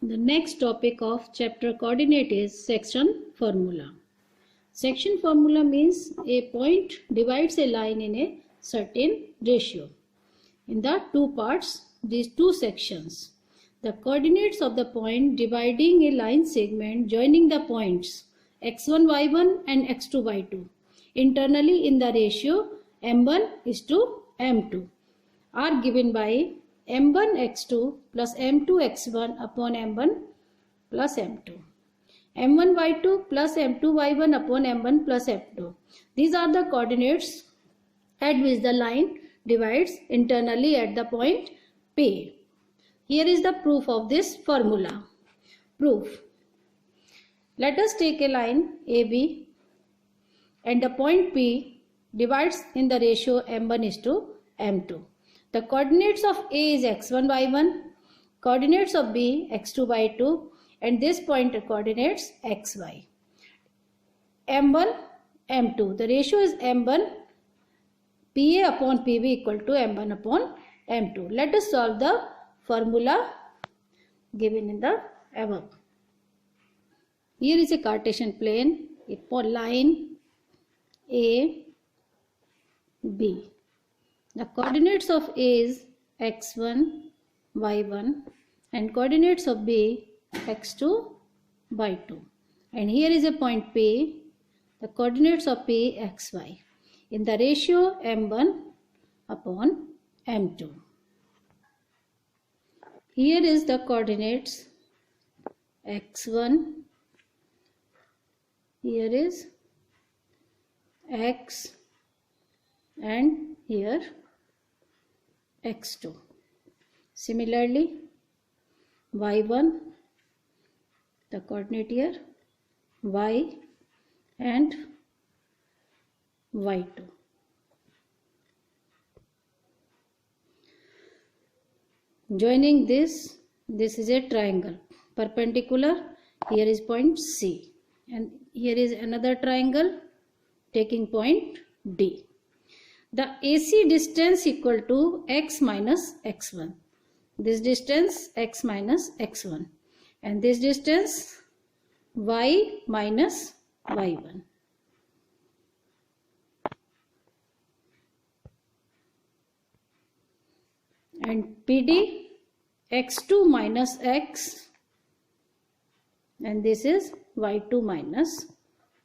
The next topic of chapter coordinate is section formula. Section formula means a point divides a line in a certain ratio. In the two parts, these two sections. The coordinates of the point dividing a line segment joining the points x1, y1 and x2, y2 internally in the ratio m1 is to m2 are given by m1 x2 plus m2 x1 upon m1 plus m2. m1 y2 plus m2 y1 upon m1 plus m2. These are the coordinates at which the line divides internally at the point P. Here is the proof of this formula. Proof. Let us take a line AB and the point P divides in the ratio m1 is to m2. The coordinates of A is x1, y1, coordinates of B x2, y2 and this point coordinates xy. m1, m2. The ratio is m1 PA upon PB equal to m1 upon m2. Let us solve the formula given in the above. Here is a Cartesian plane, a line A, B. The coordinates of A is x1, y1 and coordinates of B x2, y2. And here is a point P, the coordinates of P xy in the ratio m1 upon m2. Here is the coordinates x1, here is x and here x2. Similarly, y1, the coordinate here y and y2. Joining this is a triangle perpendicular. Here is point C and here is another triangle taking point D. The AC distance equal to x minus x1. This distance x minus x1 and this distance y minus y1. And PD x2 minus x and this is y2 minus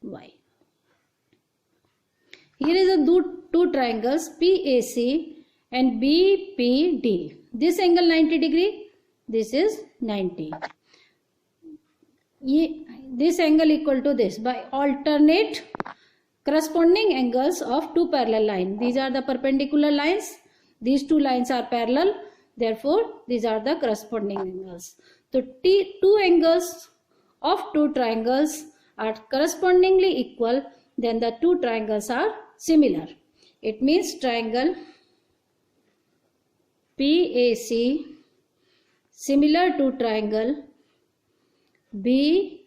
y. Here is a two triangles PAC and BPD. This angle 90 degree, this is 90. This angle equal to this by alternate corresponding angles of two parallel lines. These are the perpendicular lines. These two lines are parallel. Therefore, these are the corresponding angles. So, two angles of two triangles are correspondingly equal. Then the two triangles are similar. It means triangle PAC similar to triangle BPD.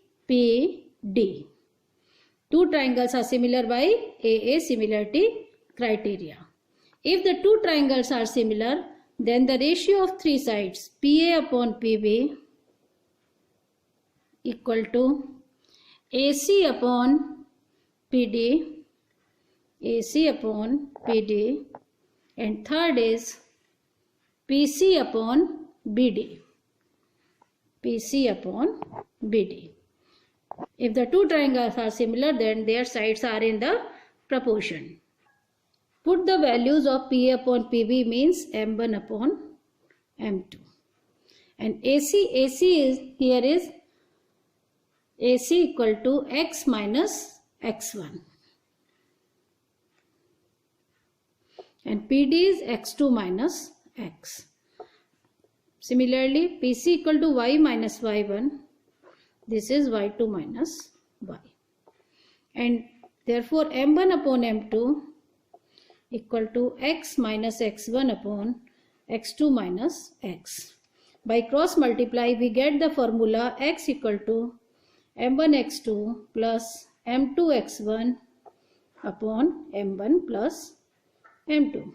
Two triangles are similar by AA similarity criteria. If the two triangles are similar, then the ratio of three sides PA upon PB equal to AC upon PD, AC upon PD, and third is PC upon BD, PC upon BD. If the two triangles are similar, then their sides are in the proportion. Put the values of PA upon PB means M1 upon M2. And AC is, here is AC equal to X minus X1. And PD is X2 minus X. Similarly, PC equal to Y minus Y1. This is Y2 minus Y. And therefore, M1 upon M2 equal to X minus X1 upon X2 minus X. By cross multiply, we get the formula X equal to M1 X2 plus M2 X1 upon M1 plus M2.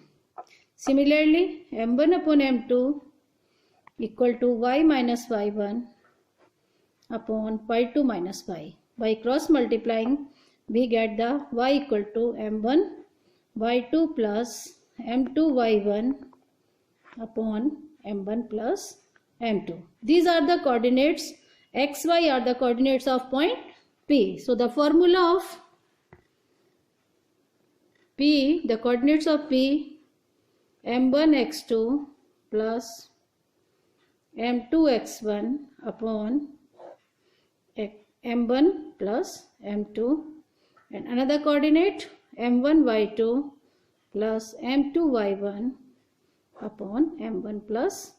Similarly, M1 upon M2 equal to Y minus Y1 upon pi2 minus pi. By cross multiplying, we get the y equal to m1 y2 plus m2 y1 upon m1 plus m2. These are the coordinates. X, y are the coordinates of point P. So the formula of P, the coordinates of P, m1 x2 plus m2 x1 upon m1 plus m2, and another coordinate m1 y2 plus m2 y1 upon m1 plus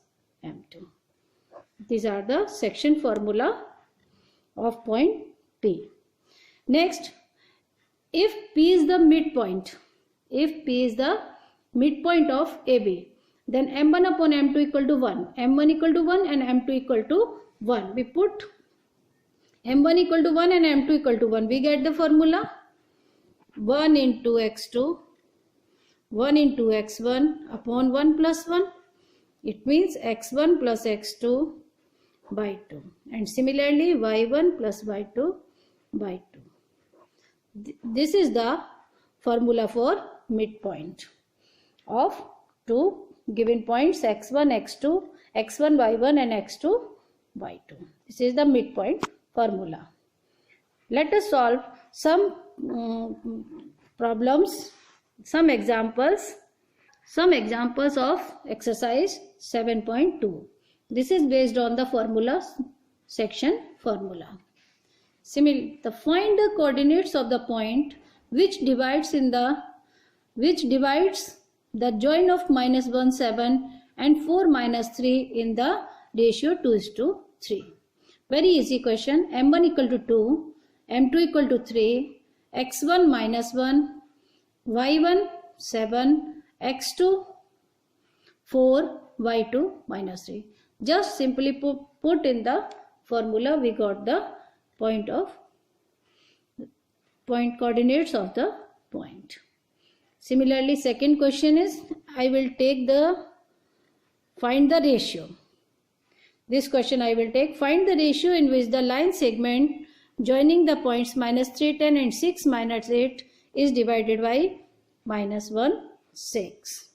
m2. These are the section formula of point P. Next, if P is the midpoint, if P is the midpoint of AB, then m1 upon m2 equal to 1, m1 equal to 1 and m2 equal to 1. We put m1 equal to 1 and m2 equal to 1. We get the formula 1 into x2, 1 into x1 upon 1 plus 1. It means x1 plus x2 by 2. And similarly y1 plus y2 by 2. This is the formula for midpoint of two given points x1, x2, x1, y1 and x2, y2. This is the midpoint formula. Let us solve some problems, some examples of exercise 7.2. This is based on the formula, section formula. Similarly, find the coordinates of the point which divides the join of -1, 7 and 4, -3 in the ratio 2:3. Very easy question. m1 equal to 2, m2 equal to 3, x1 -1, y1 7, x2 4, y2 -3. Just simply put in the formula, we got the point coordinates of the point. Similarly, second question is, I will take find the ratio. This question I will take, find the ratio in which the line segment joining the points -3, 10 and 6, -8 is divided by -1, 6.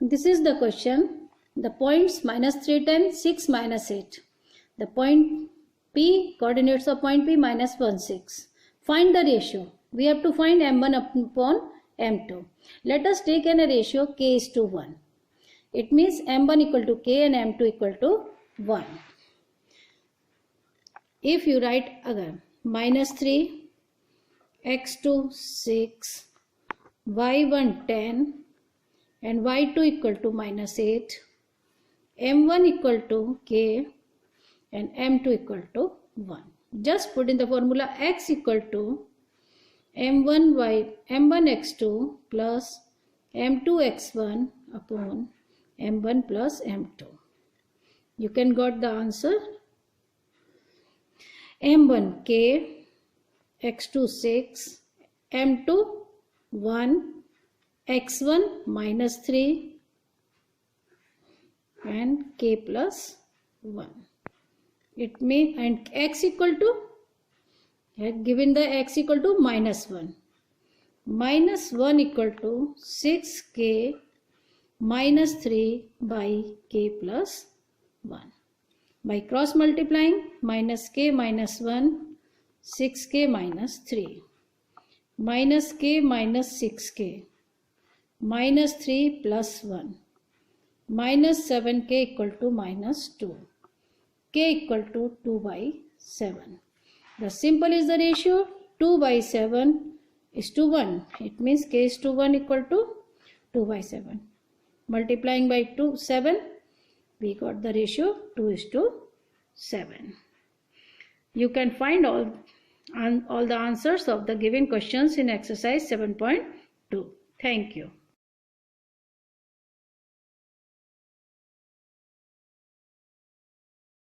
This is the question. The points -3, 10, 6, -8. The point P, coordinates of point P, -1, 6. Find the ratio. We have to find m1 upon m2. Let us take a ratio k is to 1. It means m1 equal to k and m2 equal to 1. If you write again -3, x2 6, y1 10 and y2 equal to -8, m1 equal to k and m2 equal to 1. Just put in the formula x equal to m1 x2 plus m2 x1 upon m1 plus m2. You can got the answer. m1 k, x2 6, m2 1, x1 -3 and k plus 1. It means, and x equal to, given the x equal to -1. -1 equal to 6k -3 by k plus 1. By cross multiplying, -k -1, 6k -3, -k -6k, -3 plus 1, -7k equal to -2, k equal to 2 by 7. The simple is the ratio. 2 by 7 is to 1. It means k is to 1 equal to 2 by 7. Multiplying by 7, we got the ratio 2 is to 7. You can find all the answers of the given questions in exercise 7.2. Thank you.